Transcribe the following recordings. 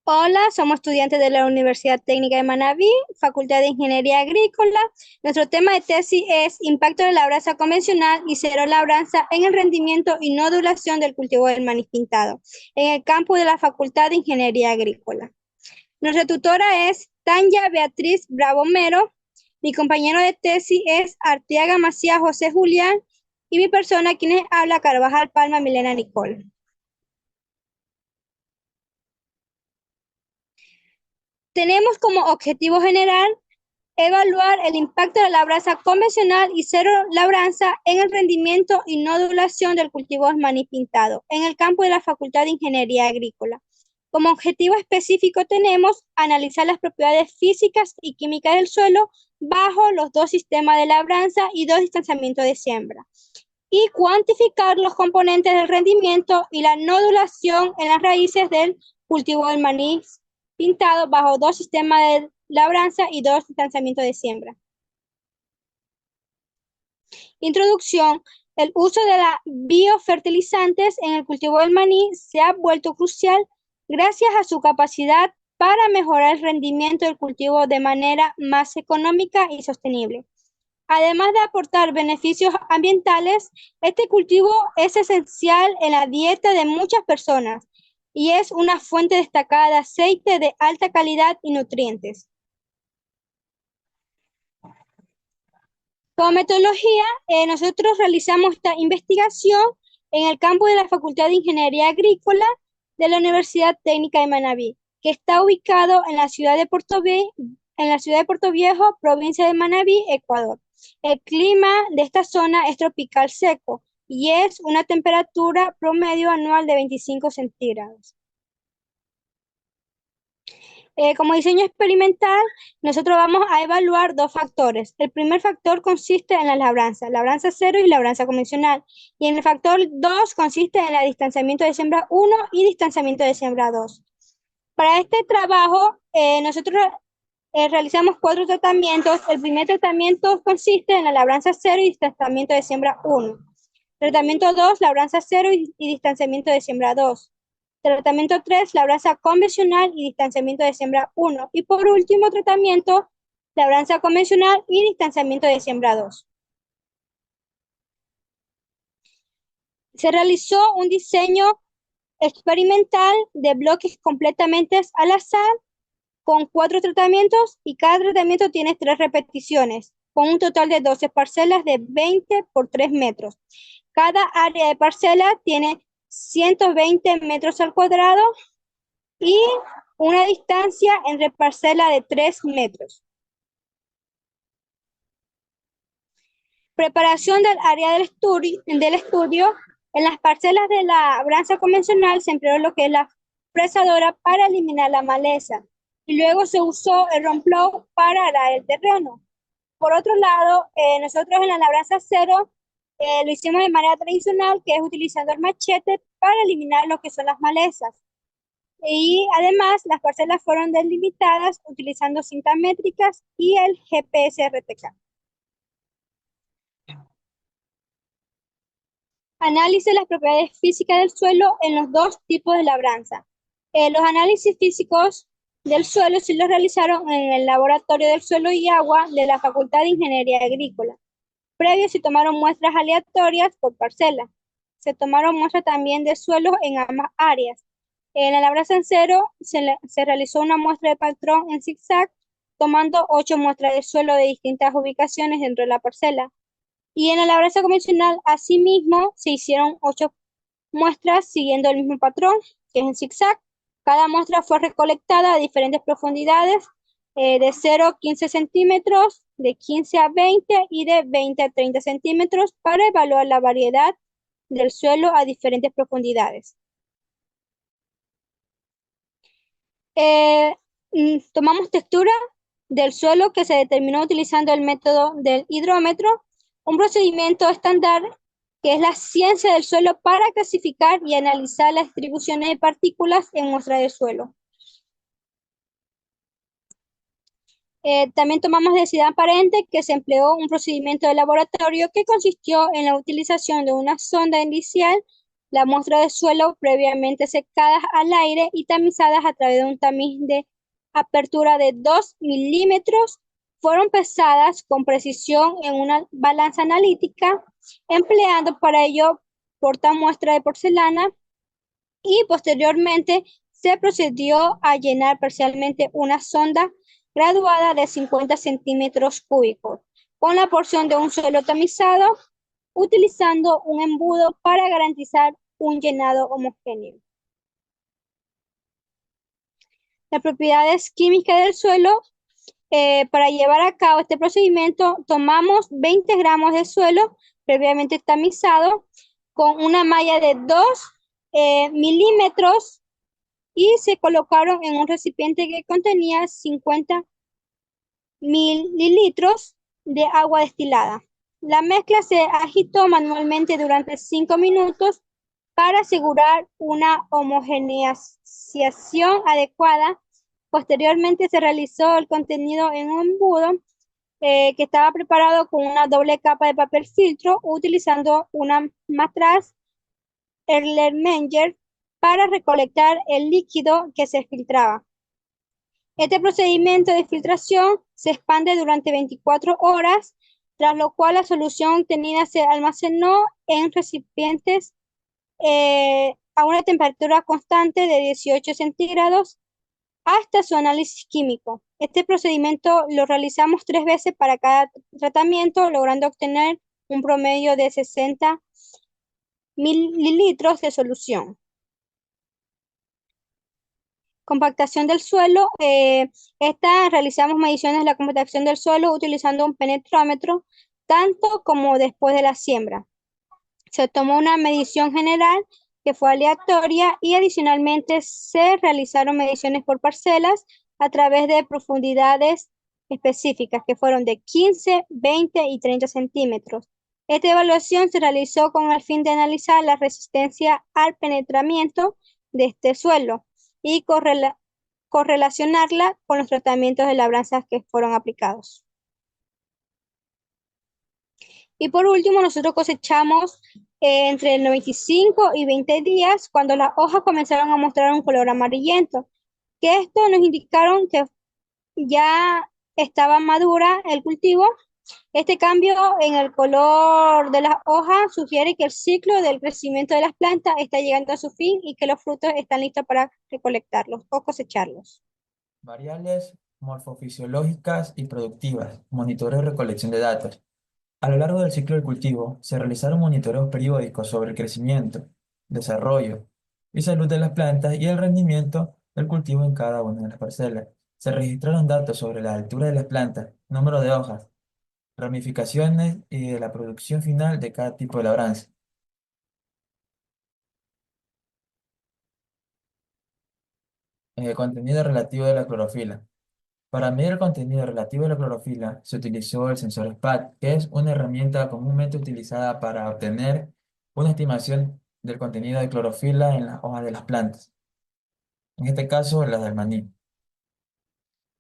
Hola, somos estudiantes de la Universidad Técnica de Manabí, Facultad de Ingeniería Agrícola. Nuestro tema de tesis es Impacto de la labranza convencional y cero labranza en el rendimiento y nodulación del cultivo del maíz pintado en el campus de la Facultad de Ingeniería Agrícola. Nuestra tutora es Tanya Beatriz Bravo Mero. Mi compañero de tesis es Arteaga Macías José Julián y mi persona, quien habla, Carvajal Palma Milena Nicole. Tenemos como objetivo general evaluar el impacto de la labranza convencional y cero labranza en el rendimiento y nodulación del cultivo de maíz pintado en el campo de la Facultad de Ingeniería Agrícola. Como objetivo específico tenemos analizar las propiedades físicas y químicas del suelo bajo los dos sistemas de labranza y dos distanciamientos de siembra y cuantificar los componentes del rendimiento y la nodulación en las raíces del cultivo del maíz pintado bajo dos sistemas de labranza y dos distanciamientos de siembra. Introducción. El uso de la biofertilizantes en el cultivo del maní se ha vuelto crucial gracias a su capacidad para mejorar el rendimiento del cultivo de manera más económica y sostenible. Además de aportar beneficios ambientales, este cultivo es esencial en la dieta de muchas personas y es una fuente destacada de aceite de alta calidad y nutrientes. Como metodología, nosotros realizamos esta investigación en el campo de la Facultad de Ingeniería Agrícola de la Universidad Técnica de Manabí, que está ubicado en la ciudad de Puerto Viejo, provincia de Manabí, Ecuador. El clima de esta zona es tropical seco y es una temperatura promedio anual de 25 centígrados. Como diseño experimental, nosotros vamos a evaluar dos factores. El primer factor consiste en la labranza cero y labranza convencional. Y en el factor 2 consiste en el distanciamiento de siembra 1 y distanciamiento de siembra 2. Para este trabajo, nosotros realizamos 4 tratamientos. El primer tratamiento consiste en la labranza cero y distanciamiento de siembra 1. Tratamiento 2, labranza cero y distanciamiento de siembra 2. Tratamiento 3, labranza convencional y distanciamiento de siembra 1. Y por último, tratamiento, labranza convencional y distanciamiento de siembra 2. Se realizó un diseño experimental de bloques completamente al azar con 4 tratamientos y cada tratamiento tiene 3 repeticiones, con un total de 12 parcelas de 20 por 3 metros. Cada área de parcela tiene 120 metros al cuadrado y una distancia entre parcela de 3 metros. Preparación del área del estudio. En las parcelas de la labranza convencional se empleó lo que es la fresadora para eliminar la maleza y luego se usó el romplón para arar el terreno. Por otro lado, nosotros en la labranza cero lo hicimos de manera tradicional, que es utilizando el machete para eliminar lo que son las malezas. Y además, las parcelas fueron delimitadas utilizando cintas métricas y el GPS RTK. Análisis de las propiedades físicas del suelo en los dos tipos de labranza. Los análisis físicos del suelo sí los realizaron en el Laboratorio del Suelo y Agua de la Facultad de Ingeniería Agrícola. Previo se tomaron muestras aleatorias por parcela. Se tomaron muestras también de suelos en ambas áreas. En la labranza en cero se realizó una muestra de patrón en zigzag, tomando 8 muestras de suelo de distintas ubicaciones dentro de la parcela. Y en la labranza convencional, asimismo, se hicieron 8 muestras siguiendo el mismo patrón, que es en zigzag. Cada muestra fue recolectada a diferentes profundidades, de 0 a 15 centímetros, de 15 a 20 y de 20 a 30 centímetros para evaluar la variedad del suelo a diferentes profundidades. Eh, Tomamos textura del suelo que se determinó utilizando el método del hidrómetro, un procedimiento estándar que es la ciencia del suelo para clasificar y analizar las distribuciones de partículas en muestras de suelo. También tomamos densidad aparente, que se empleó un procedimiento de laboratorio que consistió en la utilización de una sonda inicial La muestra de suelo previamente secadas al aire y tamizadas a través de un tamiz de apertura de 2 milímetros fueron pesadas con precisión en una balanza analítica, empleando para ello portamuestra de porcelana y posteriormente se procedió a llenar parcialmente una sonda graduada de 50 centímetros cúbicos con la porción de un suelo tamizado, utilizando un embudo para garantizar un llenado homogéneo. Las propiedades químicas del suelo. Para llevar a cabo este procedimiento, tomamos 20 gramos de suelo previamente tamizado con una malla de 2 milímetros y se colocaron en un recipiente que contenía 50 mililitros de agua destilada. La mezcla se agitó manualmente durante 5 minutos para asegurar una homogeneización adecuada. Posteriormente se realizó el contenido en un embudo que estaba preparado con una doble capa de papel filtro utilizando una matraz Erlenmenger para recolectar el líquido que se filtraba. Este procedimiento de filtración se expande durante 24 horas, tras lo cual la solución obtenida se almacenó en recipientes a una temperatura constante de 18 centígrados hasta su análisis químico. Este procedimiento lo realizamos 3 veces para cada tratamiento, logrando obtener un promedio de 60 mililitros de solución. Compactación del suelo. Realizamos mediciones de la compactación del suelo utilizando un penetrómetro, tanto como después de la siembra. Se tomó una medición general que fue aleatoria y adicionalmente se realizaron mediciones por parcelas a través de profundidades específicas que fueron de 15, 20 y 30 centímetros. Esta evaluación se realizó con el fin de analizar la resistencia al penetramiento de este suelo y correlacionarla con los tratamientos de labranzas que fueron aplicados. Y por último, nosotros cosechamos entre 95 y 20 días cuando las hojas comenzaron a mostrar un color amarillento, que esto nos indicaron que ya estaba madura el cultivo. Este cambio en el color de las hojas sugiere que el ciclo del crecimiento de las plantas está llegando a su fin y que los frutos están listos para recolectarlos o cosecharlos. Variables morfofisiológicas y productivas, monitoreo y recolección de datos. A lo largo del ciclo del cultivo, se realizaron monitoreos periódicos sobre el crecimiento, desarrollo y salud de las plantas y el rendimiento del cultivo en cada una de las parcelas. Se registraron datos sobre la altura de las plantas, número de hojas, ramificaciones y de la producción final de cada tipo de labranza. Contenido relativo de la clorofila. Para medir el contenido relativo de la clorofila, se utilizó el sensor SPAT, que es una herramienta comúnmente utilizada para obtener una estimación del contenido de clorofila en las hojas de las plantas, en este caso las del maní.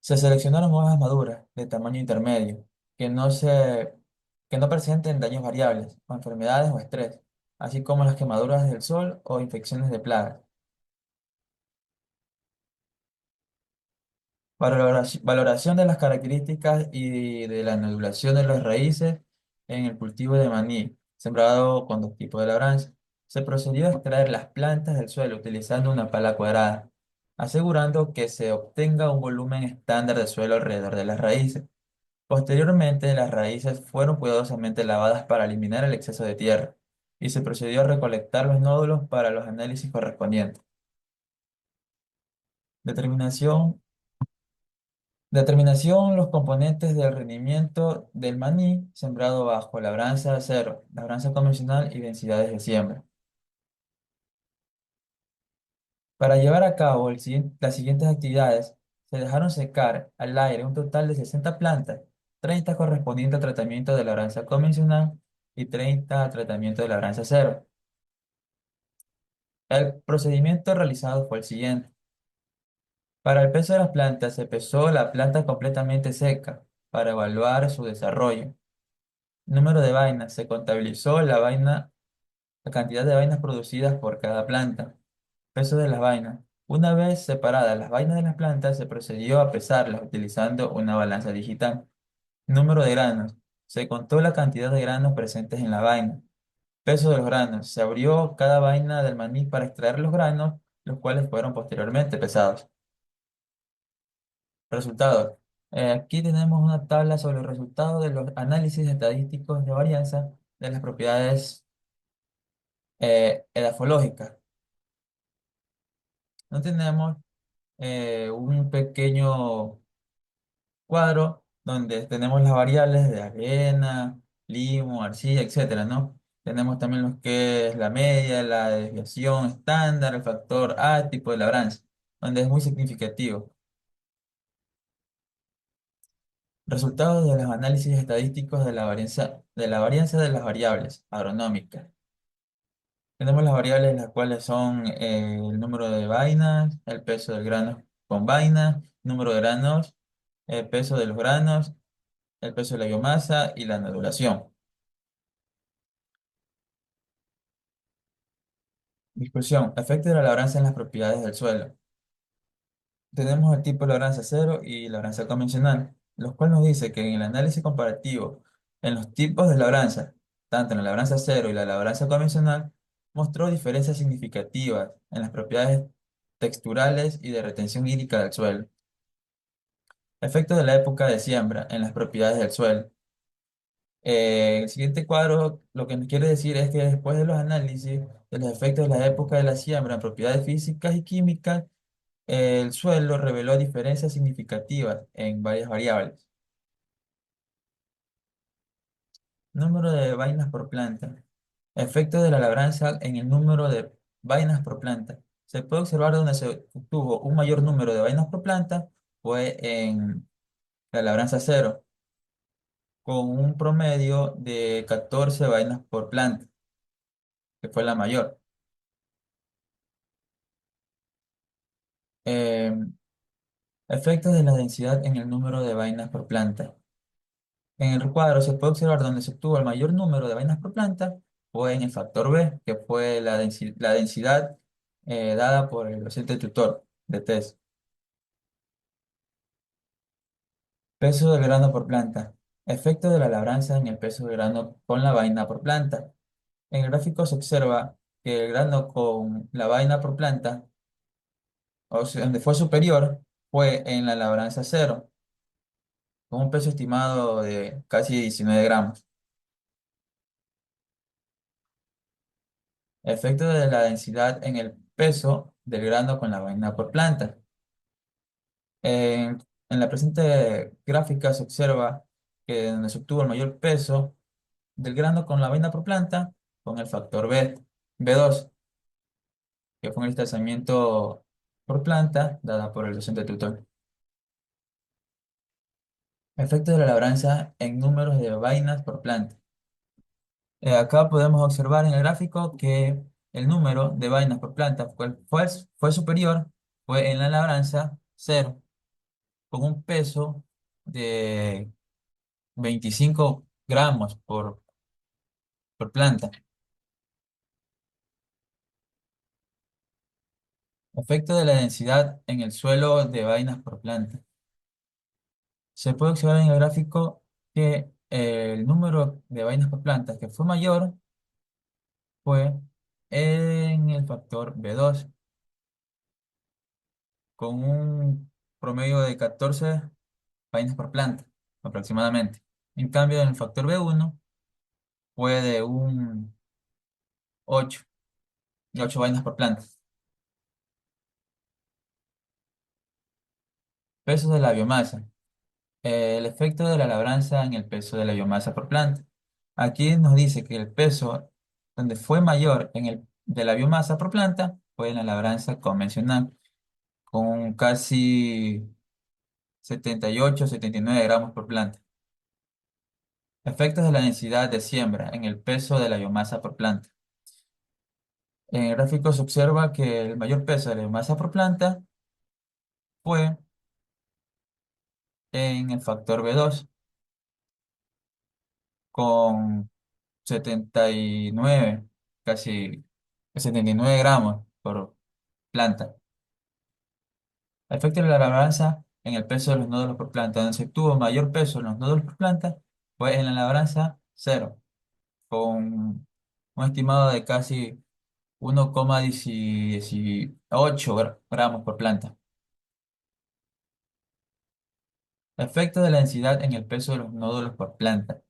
Se seleccionaron hojas maduras de tamaño intermedio, que que no presenten daños variables, o enfermedades o estrés, así como las quemaduras del sol o infecciones de plagas. Valoración de las características y de la nodulación de las raíces en el cultivo de maní, sembrado con dos tipos de labranza. Se procedió a extraer las plantas del suelo utilizando una pala cuadrada, asegurando que se obtenga un volumen estándar de suelo alrededor de las raíces. Posteriormente, las raíces fueron cuidadosamente lavadas para eliminar el exceso de tierra y se procedió a recolectar los nódulos para los análisis correspondientes. Determinación Determinación los componentes del rendimiento del maní sembrado bajo labranza cero, labranza convencional y densidades de siembra. Para llevar a cabo las siguientes actividades, se dejaron secar al aire un total de 60 plantas, 30 correspondientes al tratamiento de labranza convencional y 30 al tratamiento de labranza cero. El procedimiento realizado fue el siguiente. Para el peso de las plantas, se pesó la planta completamente seca para evaluar su desarrollo. Número de vainas. Se contabilizó la cantidad de vainas producidas por cada planta. Peso de las vainas. Una vez separadas las vainas de las plantas, se procedió a pesarlas utilizando una balanza digital. Número de granos. Se contó la cantidad de granos presentes en la vaina. Peso de los granos. Se abrió cada vaina del maní para extraer los granos, los cuales fueron posteriormente pesados. Resultados. Aquí tenemos una tabla sobre los resultados de los análisis estadísticos de varianza de las propiedades edafológicas. No tenemos un pequeño cuadro donde tenemos las variables de arena, limo, arcilla, etcétera, ¿no? Tenemos también lo que es la media, la desviación estándar, el factor A, tipo de labranza, donde es muy significativo. Resultados de los análisis estadísticos de la varianza de las variables agronómicas. Tenemos las variables las cuales son el número de vainas, el peso del grano con vainas, número de granos, el peso de los granos, el peso de la biomasa y la nodulación. Discusión. Efecto de la labranza en las propiedades del suelo. Tenemos el tipo de labranza cero y labranza convencional, los cuales nos dice que en el análisis comparativo en los tipos de labranza, tanto en la labranza cero y la labranza convencional, mostró diferencias significativas en las propiedades texturales y de retención hídrica del suelo. Efecto de la época de siembra en las propiedades del suelo. El siguiente cuadro lo que nos quiere decir es que después de los análisis de los efectos de la época de la siembra en propiedades físicas y químicas, el suelo reveló diferencias significativas en varias variables. Número de vainas por planta. Efecto de la labranza en el número de vainas por planta. Se puede observar donde se obtuvo un mayor número de vainas por planta fue en la labranza cero, con un promedio de 14 vainas por planta, que fue la mayor. Eh, Efectos de la densidad en el número de vainas por planta. En el cuadro se puede observar donde se obtuvo el mayor número de vainas por planta fue en el factor B, que fue la densidad dada por el docente tutor de test. Peso del grano por planta. Efecto de la labranza en el peso del grano con la vaina por planta. En el gráfico se observa que el grano con la vaina por planta, o sea, donde fue superior, fue en la labranza cero, con un peso estimado de casi 19 gramos. Efecto de la densidad en el peso del grano con la vaina por planta. En la presente gráfica se observa que donde se obtuvo el mayor peso del grano con la vaina por planta, con el factor B2, que fue un distanciamiento por planta dada por el docente tutor. Efecto de la labranza en números de vainas por planta. Acá podemos observar en el gráfico que el número de vainas por planta fue superior, fue en la labranza cero, con un peso de 25 gramos por planta. Efecto de la densidad en el suelo de vainas por planta. Se puede observar en el gráfico que el número de vainas por planta que fue mayor fue en el factor B2, con un promedio de 14 vainas por planta aproximadamente. En cambio, en el factor B1 fue de un 8, de 8 vainas por planta. Peso de la biomasa. El efecto de la labranza en el peso de la biomasa por planta. Aquí nos dice que el peso donde fue mayor en el de la biomasa por planta fue en la labranza convencional, con casi 78-79 gramos por planta. Efectos de la densidad de siembra en el peso de la biomasa por planta. En el gráfico se observa que el mayor peso de la biomasa por planta fue en el factor B2, con 79. casi 79 gramos por planta. Efecto de la labranza en el peso de los nódulos por planta. Donde se obtuvo mayor peso en los nódulos por planta, fue en la labranza cero, con un estimado de casi 1,18 gramos por planta. Efecto de la densidad en el peso de los nódulos por planta.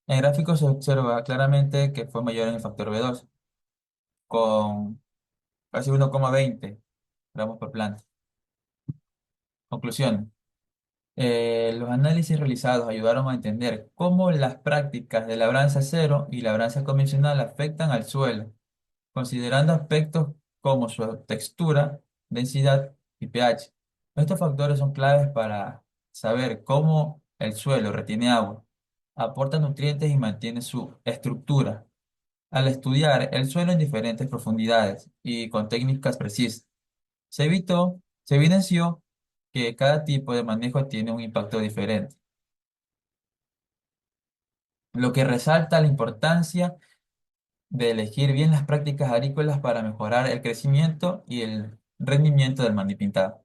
En el gráfico se observa claramente que fue mayor en el factor B2, con casi 1,20 gramos por planta. Conclusión. Los análisis realizados ayudaron a entender cómo las prácticas de labranza cero y labranza convencional afectan al suelo, considerando aspectos como su textura, densidad y pH. Estos factores son claves para saber cómo el suelo retiene agua, aporta nutrientes y mantiene su estructura. Al estudiar el suelo en diferentes profundidades y con técnicas precisas, se evidenció que cada tipo de manejo tiene un impacto diferente, lo que resalta la importancia de elegir bien las prácticas agrícolas para mejorar el crecimiento y el rendimiento del maní pintado.